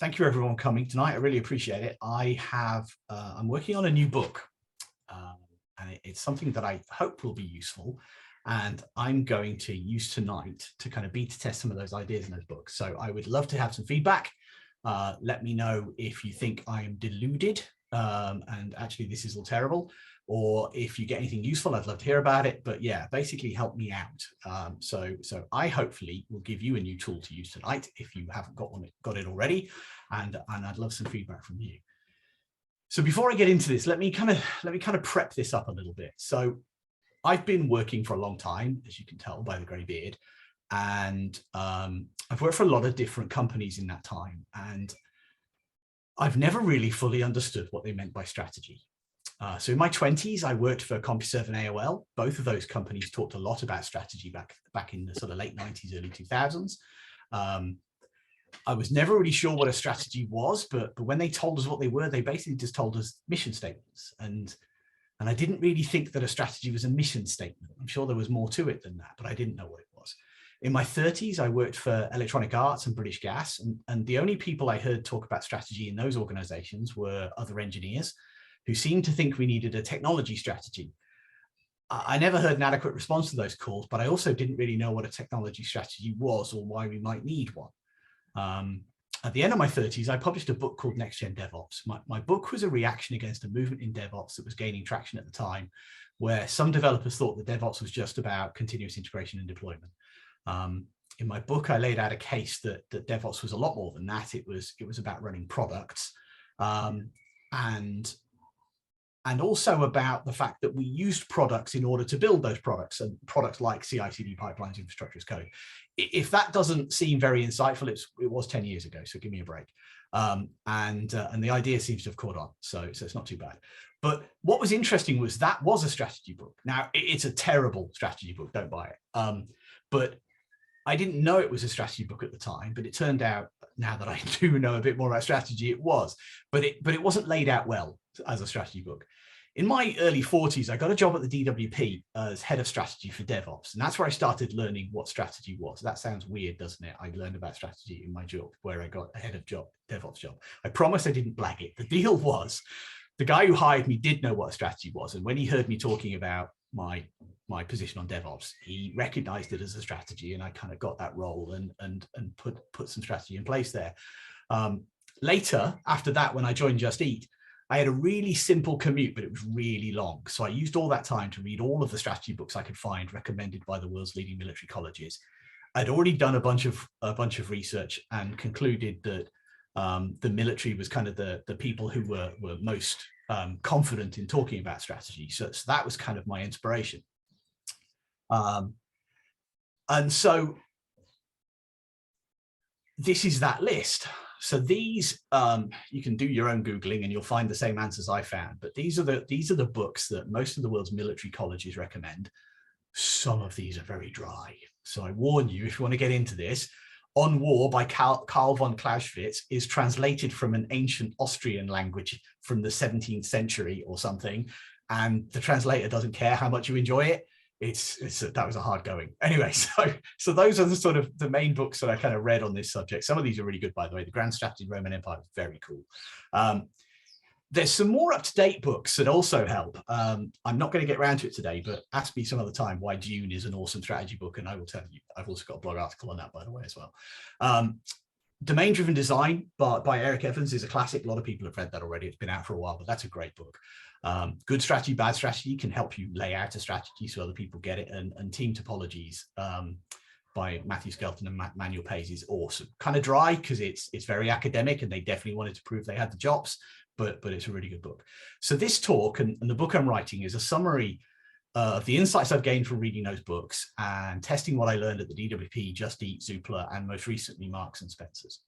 Thank you everyone coming tonight. I really appreciate it. I'm working on a new book, and it's something that I hope will be useful. And I'm going to use tonight to kind of beta test some of those ideas in those books. So I would love to have some feedback. Let me know if you think I am deluded and actually this is all terrible, or if you get anything useful, I'd love to hear about it. But yeah, basically help me out. So I hopefully will give you a new tool to use tonight if you haven't got it already, and I'd love some feedback from you. So before I get into this, let me kind of prep this up a little bit. So I've been working for a long time, as you can tell by the grey beard, and I've worked for a lot of different companies in that time, and I've never really fully understood what they meant by strategy. So in my 20s, I worked for CompuServe and AOL. Both of those companies talked a lot about strategy back in the sort of late 90s, early 2000s. I was never really sure what a strategy was, but when they told us what they were, they basically just told us mission statements. And I didn't really think that a strategy was a mission statement. I'm sure there was more to it than that, but I didn't know what it was. In my 30s, I worked for Electronic Arts and British Gas, and the only people I heard talk about strategy in those organizations were other engineers who seemed to think we needed a technology strategy. I never heard an adequate response to those calls, but I also didn't really know what a technology strategy was or why we might need one. At the end of my 30s, I published a book called Next Gen DevOps. My book was a reaction against a movement in DevOps that was gaining traction at the time, where some developers thought that DevOps was just about continuous integration and deployment. In my book, I laid out a case that DevOps was a lot more than that. It was about running products, and also about the fact that we used products in order to build those products, and products like CI/CD pipelines, infrastructure as code. If that doesn't seem very insightful, it was 10 years ago, so give me a break. And the idea seems to have caught on, so it's not too bad. But what was interesting was that was a strategy book. Now, it's a terrible strategy book, don't buy it. But I didn't know it was a strategy book at the time, but it turned out, now that I do know a bit more about strategy, it was. But it wasn't laid out well as a strategy book. In my early 40s, I got a job at the DWP as head of strategy for DevOps. And that's where I started learning what strategy was. That sounds weird, doesn't it? I learned about strategy in my job, where I got a head of DevOps job. I promise I didn't blag it. The deal was, the guy who hired me did know what a strategy was. And when he heard me talking about my position on DevOps, he recognized it as a strategy, and I kind of got that role and put some strategy in place there. Later, after that, when I joined Just Eat, I had a really simple commute, but it was really long. So I used all that time to read all of the strategy books I could find recommended by the world's leading military colleges. I'd already done a bunch of research and concluded that the military was kind of the people who were most confident in talking about strategy. So that was kind of my inspiration. And so this is that list. So these, you can do your own Googling and you'll find the same answers I found, but these are the books that most of the world's military colleges recommend. Some of these are very dry. So I warn you, if you want to get into this, On War by Karl von Clausewitz is translated from an ancient Austrian language from the 17th century or something, and the translator doesn't care how much you enjoy it. That was a hard going. Anyway, so those are the sort of the main books that I kind of read on this subject. Some of these are really good, by the way. The Grand Strategy of the Roman Empire is very cool. There's some more up-to-date books that also help. I'm not going to get around to it today, but ask me some other time why Dune is an awesome strategy book, and I will tell you. I've also got a blog article on that, by the way, as well. Domain-Driven Design by Eric Evans is a classic. A lot of people have read that already. It's been out for a while, but that's a great book. Good Strategy, Bad Strategy can help you lay out a strategy so other people get it. And Team Topologies by Matthew Skelton and Manuel Pays is awesome. Kind of dry because it's very academic, and they definitely wanted to prove they had the jobs, but it's a really good book. So this talk and the book I'm writing is a summary of the insights I've gained from reading those books and testing what I learned at the DWP, Just Eat, Zoopla, and most recently Marks and Spencer's.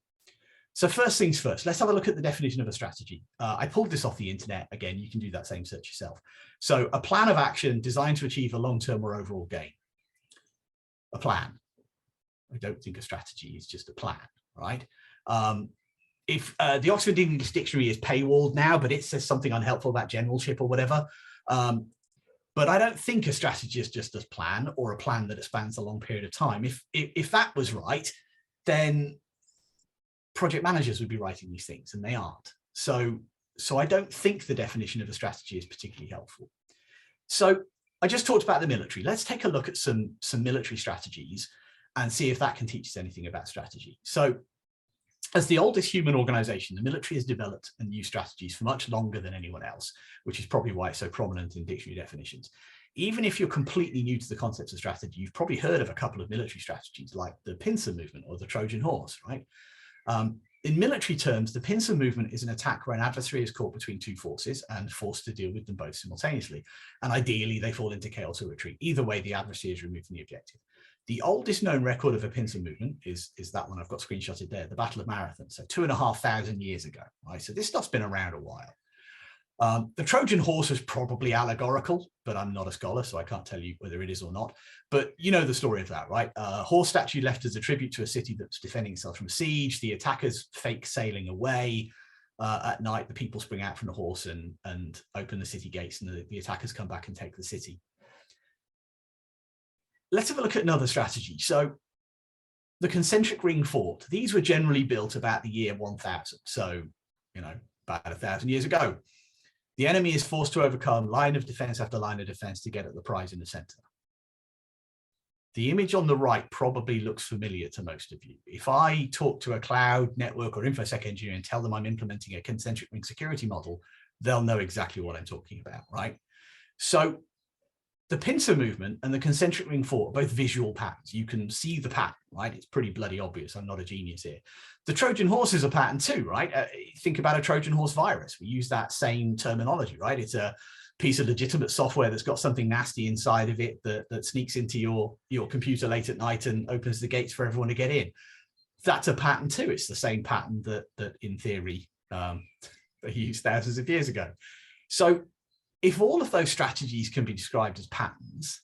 So first things first, let's have a look at the definition of a strategy. I pulled this off the internet. Again, you can do that same search yourself. So a plan of action designed to achieve a long-term or overall gain. A plan. I don't think a strategy is just a plan, right? If the Oxford English Dictionary is paywalled now, but it says something unhelpful about generalship or whatever. But I don't think a strategy is just a plan, or a plan that spans a long period of time. If that was right, then project managers would be writing these things, and they aren't. So I don't think the definition of a strategy is particularly helpful. So I just talked about the military. Let's take a look at some military strategies and see if that can teach us anything about strategy. So as the oldest human organization, the military has developed and used strategies for much longer than anyone else, which is probably why it's so prominent in dictionary definitions. Even if you're completely new to the concepts of strategy, you've probably heard of a couple of military strategies like the pincer movement or the Trojan horse, right? In military terms, the pincer movement is an attack where an adversary is caught between two forces and forced to deal with them both simultaneously. And ideally, they fall into chaos or retreat. Either way, the adversary is removed from the objective. The oldest known record of a pincer movement is that one I've got screenshotted there, the Battle of Marathon, so 2,500 years ago. Right? So this stuff's been around a while. The Trojan horse is probably allegorical, but I'm not a scholar, so I can't tell you whether it is or not. But you know the story of that, right? A horse statue left as a tribute to a city that's defending itself from a siege. The attackers fake sailing away. At night, the people spring out from the horse and open the city gates, and the attackers come back and take the city. Let's have a look at another strategy. So the concentric ring fort, these were generally built about the year 1000. So, you know, about 1,000 years ago. The enemy is forced to overcome line of defense after line of defense to get at the prize in the center. The image on the right probably looks familiar to most of you. If I talk to a cloud, network, or infosec engineer and tell them I'm implementing a concentric ring security model, they'll know exactly what I'm talking about, right? So the pincer movement and the concentric ring fort are both visual patterns. You can see the pattern, right? It's pretty bloody obvious. I'm not a genius here. The Trojan horse is a pattern too, right? Think about a Trojan horse virus. We use that same terminology, right? It's a piece of legitimate software that's got something nasty inside of it that sneaks into your computer late at night and opens the gates for everyone to get in. That's a pattern too. It's the same pattern that in theory they used thousands of years ago. So if all of those strategies can be described as patterns,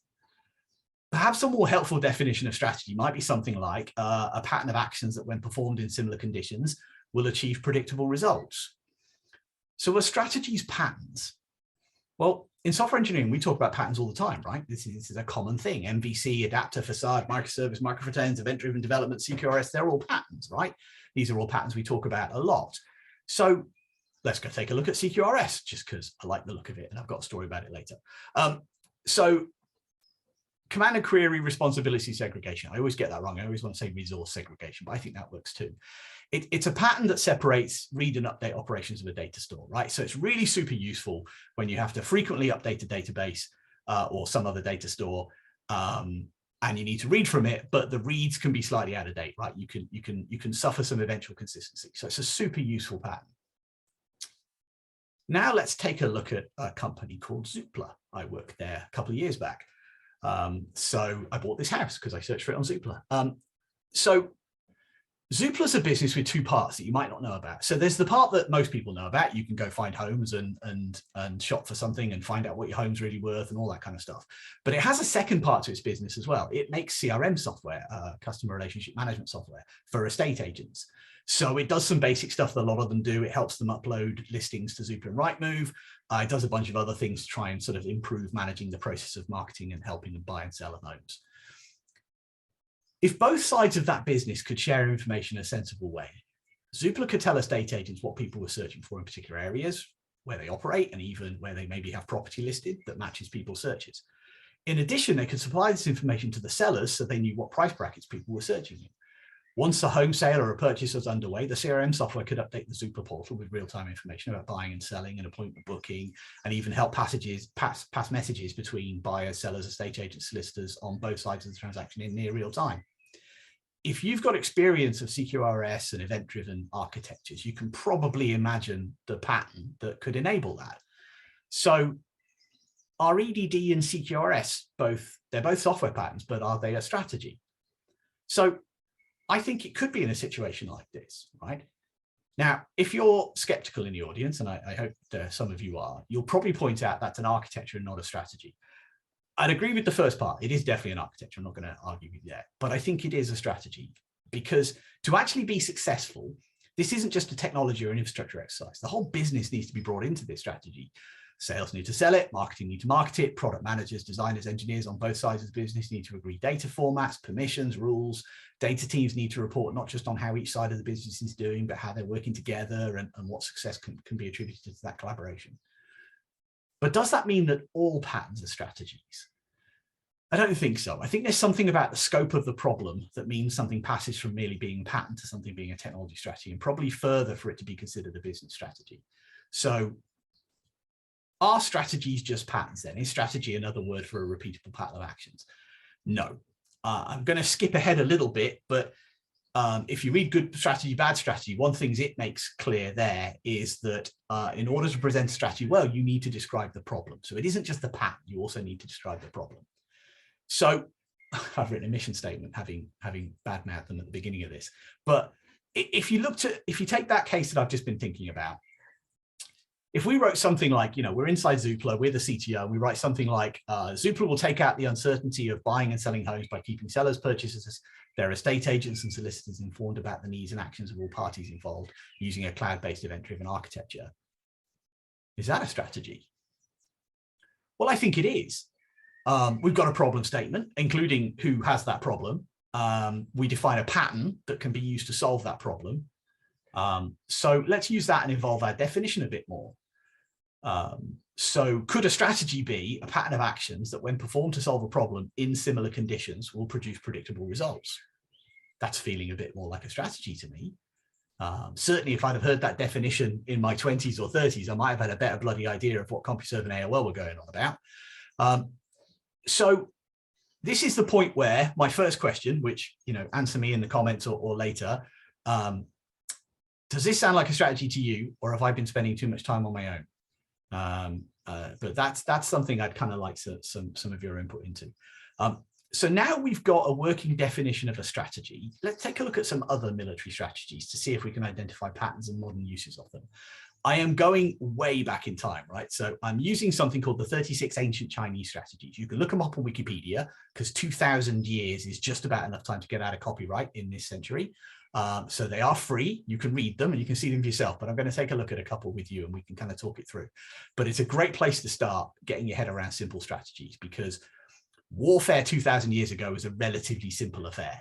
perhaps a more helpful definition of strategy might be something like a pattern of actions that, when performed in similar conditions, will achieve predictable results. So are strategies patterns? Well, in software engineering, we talk about patterns all the time, right? This is a common thing. MVC, adapter, facade, microservice, microfrontends, event-driven development, CQRS, they're all patterns, right? These are all patterns we talk about a lot. So let's go take a look at CQRS, just because I like the look of it and I've got a story about it later. So command and query responsibility segregation. I always get that wrong. I always want to say resource segregation, but I think that works too. It's a pattern that separates read and update operations of a data store, right? So it's really super useful when you have to frequently update a database or some other data store, and you need to read from it, but the reads can be slightly out of date, right? You can suffer some eventual consistency. So it's a super useful pattern. Now let's take a look at a company called Zoopla. I worked there a couple of years back. So I bought this house because I searched for it on Zoopla. So Zoopla's a business with two parts that you might not know about. So there's the part that most people know about. You can go find homes and shop for something and find out what your home's really worth and all that kind of stuff. But it has a second part to its business as well. It makes CRM software, customer relationship management software, for estate agents. So it does some basic stuff that a lot of them do. It helps them upload listings to Zoopla and Rightmove. It does a bunch of other things to try and sort of improve managing the process of marketing and helping them buy and sell homes. If both sides of that business could share information in a sensible way, Zoopla could tell estate agents what people were searching for in particular areas, where they operate, and even where they maybe have property listed that matches people's searches. In addition, they could supply this information to the sellers so they knew what price brackets people were searching in. Once a home sale or a purchase was underway, the CRM software could update the Zoopla portal with real-time information about buying and selling and appointment booking, and even help pass messages between buyers, sellers, estate agents, solicitors on both sides of the transaction in near real time. If you've got experience of CQRS and event-driven architectures, you can probably imagine the pattern that could enable that. So are EDD and CQRS they're both software patterns, but are they a strategy? So I think it could be in a situation like this, right? Now, if you're skeptical in the audience, and I hope some of you are, you'll probably point out that's an architecture and not a strategy. I'd agree with the first part. It is definitely an architecture. I'm not going to argue with that, but I think it is a strategy, because to actually be successful, this isn't just a technology or an infrastructure exercise. The whole business needs to be brought into this strategy. Sales need to sell it, marketing need to market it, product managers, designers, engineers on both sides of the business need to agree data formats, permissions, rules. Data teams need to report not just on how each side of the business is doing, but how they're working together and what success can be attributed to that collaboration. But does that mean that all patterns are strategies? I don't think so. I think there's something about the scope of the problem that means something passes from merely being a pattern to something being a technology strategy, and probably further for it to be considered a business strategy. So are strategies just patterns then? Is strategy another word for a repeatable pattern of actions? No. I'm going to skip ahead a little bit, but if you read Good Strategy, Bad Strategy, one thing it makes clear there is that in order to present a strategy well, you need to describe the problem. So it isn't just the pattern, you also need to describe the problem. So I've written a mission statement having badmouthed them at the beginning of this. But if you take that case that I've just been thinking about, if we wrote something like, we're inside Zoopla, we're the CTO, and we write something like, Zoopla will take out the uncertainty of buying and selling homes by keeping sellers, purchasers, their estate agents and solicitors informed about the needs and actions of all parties involved using a cloud-based event-driven architecture. Is that a strategy? Well, I think it is. We've got a problem statement, including who has that problem. We define a pattern that can be used to solve that problem. So let's use that and evolve our definition a bit more. So could a strategy be a pattern of actions that when performed to solve a problem in similar conditions will produce predictable results? That's feeling a bit more like a strategy to me. Certainly if I'd have heard that definition in my 20s or 30s, I might have had a better bloody idea of what CompuServe and AOL were going on about. So this is the point where my first question, which, answer me in the comments or later, does this sound like a strategy to you, or have I been spending too much time on my own? But that's something I'd kind of like some of your input into. So now we've got a working definition of a strategy. Let's take a look at some other military strategies to see if we can identify patterns and modern uses of them. I am going way back in time, right? So I'm using something called the 36 Ancient Chinese Strategies. You can look them up on Wikipedia because 2000 years is just about enough time to get out of copyright in this century. So they are free. You can read them and you can see them for yourself, but I'm going to take a look at a couple with you and we can kind of talk it through. But it's a great place to start getting your head around simple strategies, because warfare 2000 years ago was a relatively simple affair.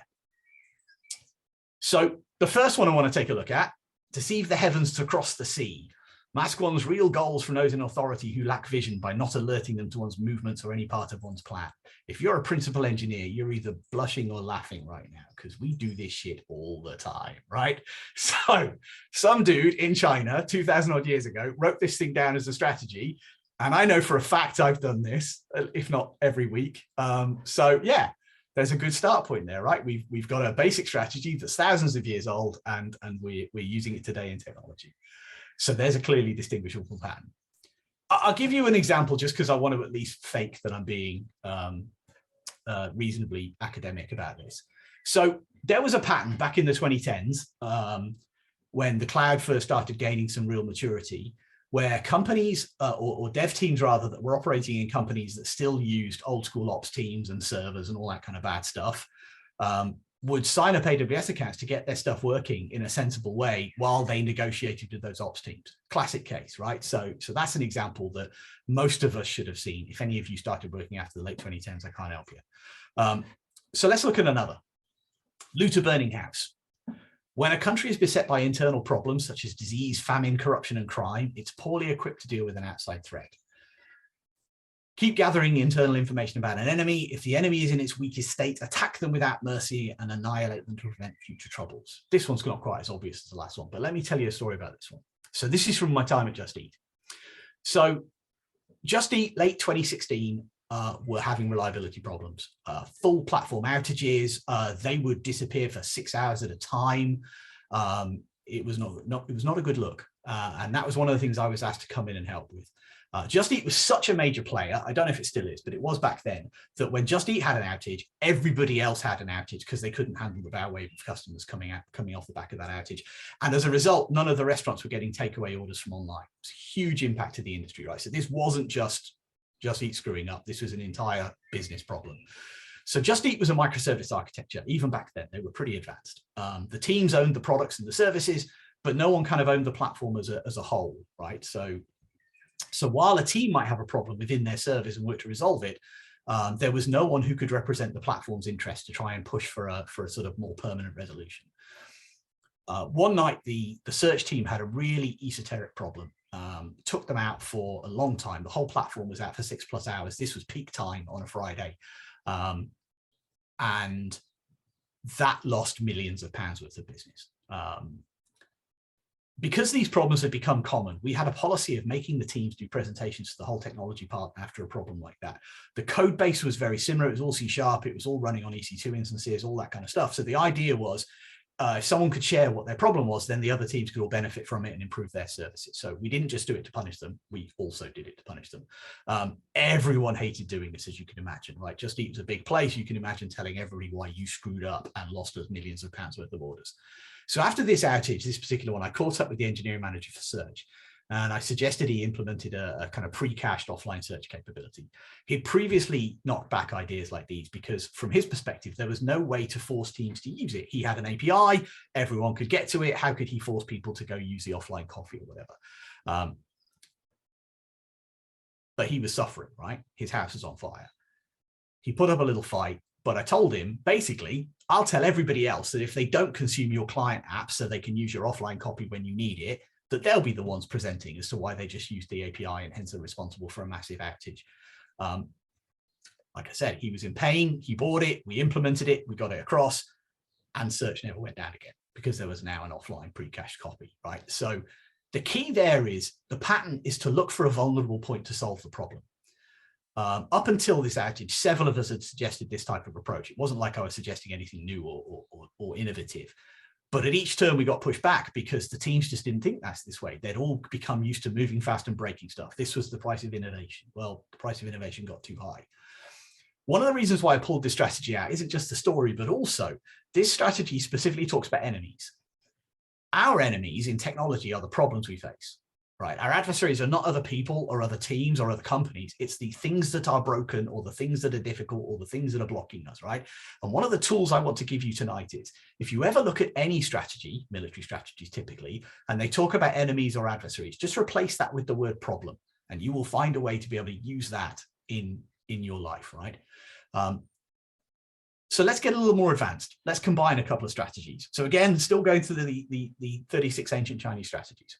So the first one I want to take a look at: deceive the heavens to cross the sea. Mask one's real goals from those in authority who lack vision by not alerting them to one's movements or any part of one's plan. If you're a principal engineer, you're either blushing or laughing right now, because we do this shit all the time, right? So some dude in China 2000 odd years ago wrote this thing down as a strategy. And I know for a fact I've done this, if not every week. So yeah, there's a good start point there, right? We've got a basic strategy that's thousands of years old, and we're using it today in technology. So there's a clearly distinguishable pattern. I'll give you an example just because I want to at least fake that I'm being reasonably academic about this. So there was a pattern back in the 2010s when the cloud first started gaining some real maturity, where companies or dev teams rather that were operating in companies that still used old school ops teams and servers and all that kind of bad stuff would sign up AWS accounts to get their stuff working in a sensible way while they negotiated with those ops teams. Classic case, right? So that's an example that most of us should have seen. If any of you started working after the late 2010s, I can't help you. So let's look at another. Loot a burning house. When a country is beset by internal problems such as disease, famine, corruption, and crime, it's poorly equipped to deal with an outside threat. Keep gathering internal information about an enemy. If the enemy is in its weakest state, attack them without mercy and annihilate them to prevent future troubles. This one's not quite as obvious as the last one, but let me tell you a story about this one. So this is from my time at Just Eat. So Just Eat, late 2016, were having reliability problems, full platform outages. They would disappear for 6 hours at a time. It was not a good look. And that was one of the things I was asked to come in and help with. Just Eat was such a major player, I don't know if it still is, but it was back then, that when Just Eat had an outage, everybody else had an outage because they couldn't handle the bow wave of customers coming off the back of that outage. And as a result, none of the restaurants were getting takeaway orders from online. It's a huge impact to the industry, right? So this wasn't just Eat screwing up. This was an entire business problem. So Just Eat was a microservice architecture. Even back then, they were pretty advanced. The teams owned the products and the services, but no one kind of owned the platform as a whole, right? So So while a team might have a problem within their service and work to resolve it, there was no one who could represent the platform's interest to try and push for a sort of more permanent resolution. One night, the search team had a really esoteric problem. Took them out for a long time. The whole platform was out for 6+ hours. This was peak time on a Friday. And that lost millions of pounds worth of business. Because these problems had become common, we had a policy of making the teams do presentations to the whole technology part after a problem like that. The code base was very similar. It was all C#. It was all running on EC2 instances, all that kind of stuff. So the idea was, if someone could share what their problem was, then the other teams could all benefit from it and improve their services. So we didn't just do it to punish them. We also did it to punish them. Everyone hated doing this, as you can imagine, right? Just Eat was a big place. You can imagine telling everybody why you screwed up and lost us millions of pounds worth of orders. So after this outage, this particular one, I caught up with the engineering manager for search. And I suggested he implemented a kind of pre-cached offline search capability. He'd previously knocked back ideas like these because from his perspective, there was no way to force teams to use it. He had an API, everyone could get to it. How could he force people to go use the offline coffee or whatever? But he was suffering, right? His house was on fire. He put up a little fight, but I told him, basically, I'll tell everybody else that if they don't consume your client app so they can use your offline copy when you need it, that they'll be the ones presenting as to why they just used the API and hence are responsible for a massive outage. Like I said, he was in pain, he bought it, we implemented it, we got it across, and search never went down again because there was now an offline pre-cached copy, right? So the key there is the pattern is to look for a vulnerable point to solve the problem. Up until this outage, several of us had suggested this type of approach. It wasn't like I was suggesting anything new or innovative. But at each turn, we got pushed back because the teams just didn't think that's this way. They'd all become used to moving fast and breaking stuff. This was the price of innovation. Well, the price of innovation got too high. One of the reasons why I pulled this strategy out isn't just the story, but also this strategy specifically talks about enemies. Our enemies in technology are the problems we face, right? Our adversaries are not other people or other teams or other companies. It's the things that are broken or the things that are difficult or the things that are blocking us, right? And one of the tools I want to give you tonight is, if you ever look at any strategy, military strategies typically, and they talk about enemies or adversaries, just replace that with the word problem, and you will find a way to be able to use that in your life, right? So let's get a little more advanced. Let's combine a couple of strategies. So again, still going through the 36 ancient Chinese strategies.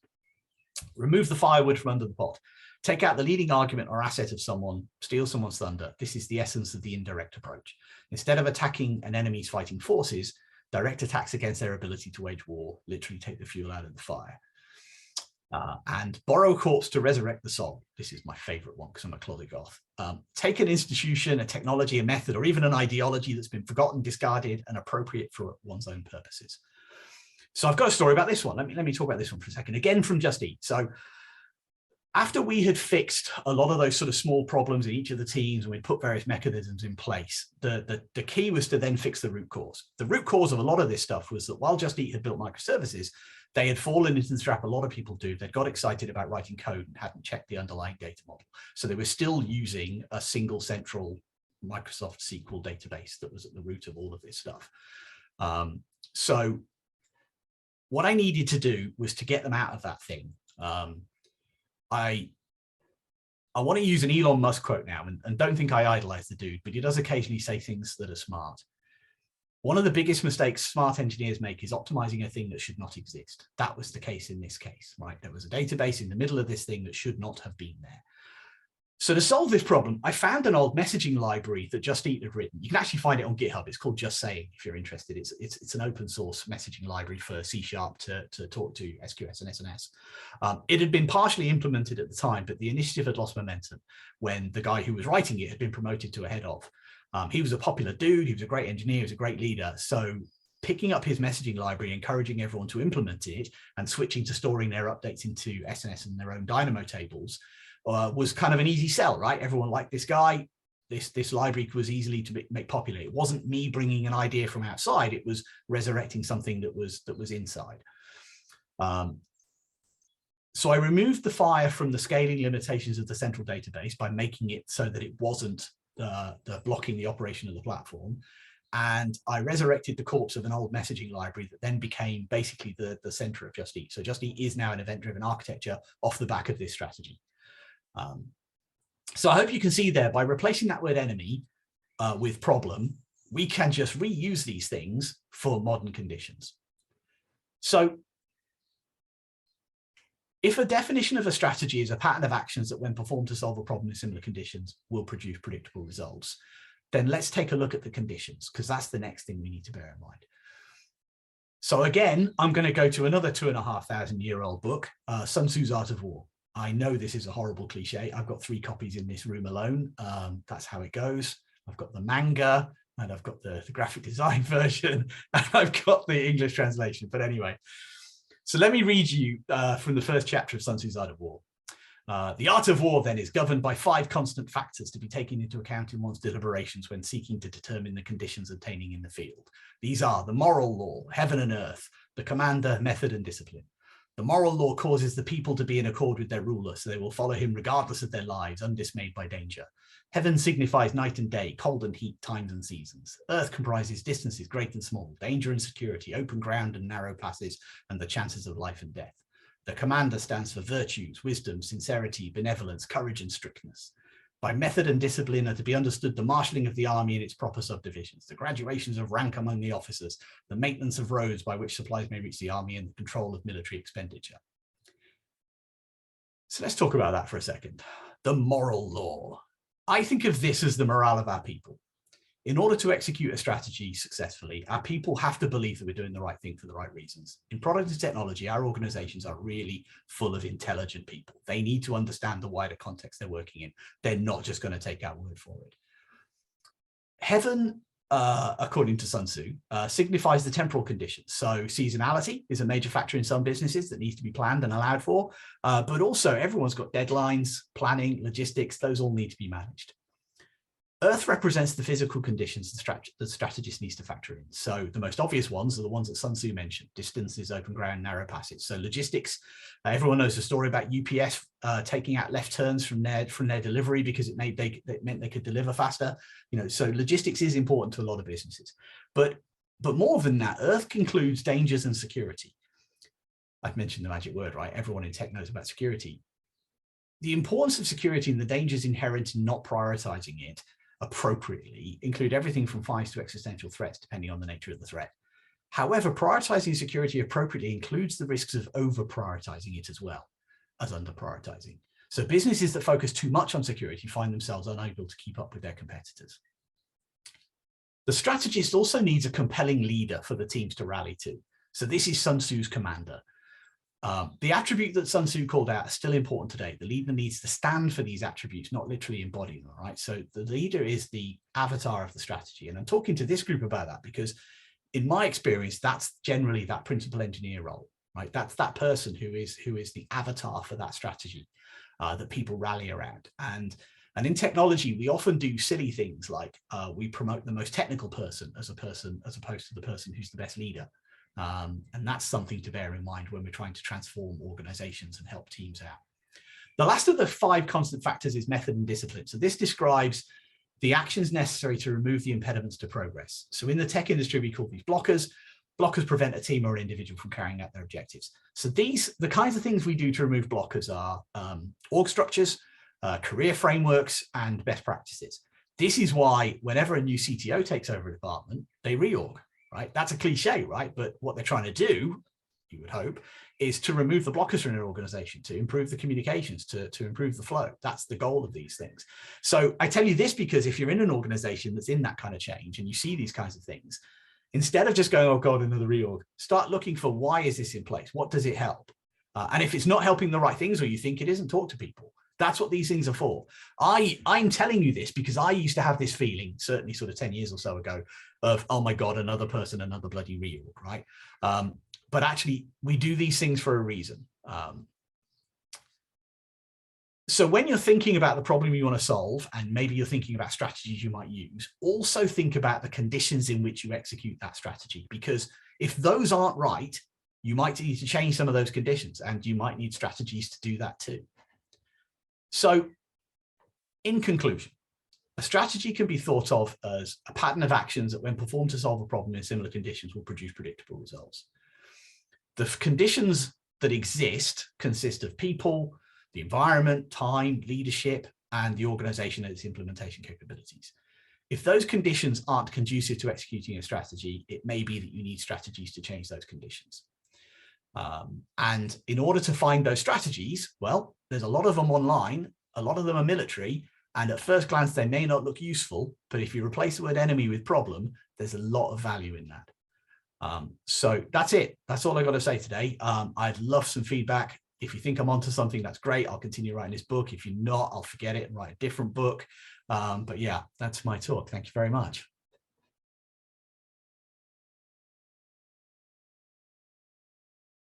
Remove the firewood from under the pot. Take out the leading argument or asset of someone, steal someone's thunder. This is the essence of the indirect approach. Instead of attacking an enemy's fighting forces, direct attacks against their ability to wage war, literally take the fuel out of the fire. And borrow a corpse to resurrect the soul. This is my favorite one because I'm a closet goth. Take an institution, a technology, a method, or even an ideology that's been forgotten, discarded, and appropriate for one's own purposes. So I've got a story about this one. Let me talk about this one for a second. Again, from Just Eat. So after we had fixed a lot of those sort of small problems in each of the teams and we put various mechanisms in place, the key was to then fix the root cause. The root cause of a lot of this stuff was that while Just Eat had built microservices, they had fallen into the trap a lot of people do. They'd got excited about writing code and hadn't checked the underlying data model. So they were still using a single central Microsoft SQL database that was at the root of all of this stuff. So what I needed to do was to get them out of that thing. I want to use an Elon Musk quote now, and don't think I idolize the dude, but he does occasionally say things that are smart. One of the biggest mistakes smart engineers make is optimizing a thing that should not exist. That was the case in this case, right? There was a database in the middle of this thing that should not have been there. So to solve this problem, I found an old messaging library that Just Eat had written. You can actually find it on GitHub. It's called Just Saying, if you're interested. It's an open source messaging library for C# to talk to SQS and SNS. It had been partially implemented at the time, but the initiative had lost momentum when the guy who was writing it had been promoted to a head of. He was a popular dude. He was a great engineer. He was a great leader. So picking up his messaging library, encouraging everyone to implement it and switching to storing their updates into SNS and their own Dynamo tables was kind of an easy sell, right? Everyone liked this guy. This library was easily to make popular. It wasn't me bringing an idea from outside. It was resurrecting something that was inside. So I removed the fire from the scaling limitations of the central database by making it so that it wasn't blocking the operation of the platform. And I resurrected the corpse of an old messaging library that then became basically the center of Just Eat. So Just Eat is now an event-driven architecture off the back of this strategy. So I hope you can see there, by replacing that word enemy with problem, we can just reuse these things for modern conditions. So if a definition of a strategy is a pattern of actions that when performed to solve a problem in similar conditions will produce predictable results, then let's take a look at the conditions, because that's the next thing we need to bear in mind. So again, I'm going to go to another 2,500-year-old book, Sun Tzu's Art of War. I know this is a horrible cliche. I've got 3 copies in this room alone. That's how it goes. I've got the manga, and I've got the graphic design version, and I've got the English translation. But anyway, so let me read you from the first chapter of Sun Tzu's Art of War. The art of war, then, is governed by 5 constant factors to be taken into account in one's deliberations when seeking to determine the conditions obtaining in the field. These are the moral law, heaven and earth, the commander, method, and discipline. The moral law causes the people to be in accord with their ruler, so they will follow him regardless of their lives, undismayed by danger. Heaven signifies night and day, cold and heat, times and seasons. Earth comprises distances great and small, danger and security, open ground and narrow passes, and the chances of life and death. The commander stands for virtues, wisdom, sincerity, benevolence, courage, and strictness. By method and discipline are to be understood the marshalling of the army in its proper subdivisions, the graduations of rank among the officers, the maintenance of roads by which supplies may reach the army, and the control of military expenditure. So let's talk about that for a second. The moral law. I think of this as the morale of our people. In order to execute a strategy successfully, our people have to believe that we're doing the right thing for the right reasons. In product and technology, our organizations are really full of intelligent people. They need to understand the wider context they're working in. They're not just going to take our word for it. Heaven, according to Sun Tzu, signifies the temporal conditions. So seasonality is a major factor in some businesses that needs to be planned and allowed for, but also everyone's got deadlines, planning, logistics, those all need to be managed. Earth represents the physical conditions the strategist needs to factor in. So the most obvious ones are the ones that Sun Tzu mentioned: distances, open ground, narrow passage. So logistics, everyone knows the story about UPS taking out left turns from their delivery because it meant they could deliver faster. So logistics is important to a lot of businesses. But more than that, Earth includes dangers and security. I've mentioned the magic word, right? Everyone in tech knows about security. The importance of security and the dangers inherent in not prioritizing it appropriately include everything from fires to existential threats, depending on the nature of the threat. However, prioritizing security appropriately includes the risks of over-prioritizing it as well as under-prioritizing. So businesses that focus too much on security find themselves unable to keep up with their competitors. The strategist also needs a compelling leader for the teams to rally to. So this is Sun Tzu's commander. The attribute that Sun Tzu called out is still important today. The leader needs to stand for these attributes, not literally embody them, right? So the leader is the avatar of the strategy. And I'm talking to this group about that because in my experience, that's generally that principal engineer role, right? That's that person who is the avatar for that strategy that people rally around. And in technology, we often do silly things like we promote the most technical person as opposed to the person who's the best leader. And that's something to bear in mind when we're trying to transform organizations and help teams out. The last of the 5 constant factors is method and discipline. So this describes the actions necessary to remove the impediments to progress. So in the tech industry, we call these blockers. Blockers prevent a team or an individual from carrying out their objectives. So the kinds of things we do to remove blockers are org structures, career frameworks, and best practices. This is why whenever a new CTO takes over a department, they reorg. Right? That's a cliche, right? But what they're trying to do, you would hope, is to remove the blockers from an organization, to improve the communications, to improve the flow. That's the goal of these things. So I tell you this because if you're in an organization that's in that kind of change and you see these kinds of things, instead of just going, oh God, another reorg, start looking for why is this in place? What does it help? And if it's not helping the right things or you think it isn't, talk to people. That's what these things are for. I'm telling you this because I used to have this feeling, certainly sort of 10 years or so ago, of, oh my God, another person, another bloody reorg, right? But actually, we do these things for a reason. So when you're thinking about the problem you want to solve, and maybe you're thinking about strategies you might use, also think about the conditions in which you execute that strategy. Because if those aren't right, you might need to change some of those conditions, and you might need strategies to do that too. So in conclusion, a strategy can be thought of as a pattern of actions that when performed to solve a problem in similar conditions will produce predictable results. The conditions that exist consist of people, the environment, time, leadership, and the organization and its implementation capabilities. If those conditions aren't conducive to executing a strategy, it may be that you need strategies to change those conditions. And in order to find those strategies, well, there's a lot of them online, a lot of them are military, and at first glance, they may not look useful, but if you replace the word enemy with problem, there's a lot of value in that. So that's it. That's all I got to say today. I'd love some feedback. If you think I'm onto something, that's great. I'll continue writing this book. If you're not, I'll forget it and write a different book. But yeah, that's my talk. Thank you very much.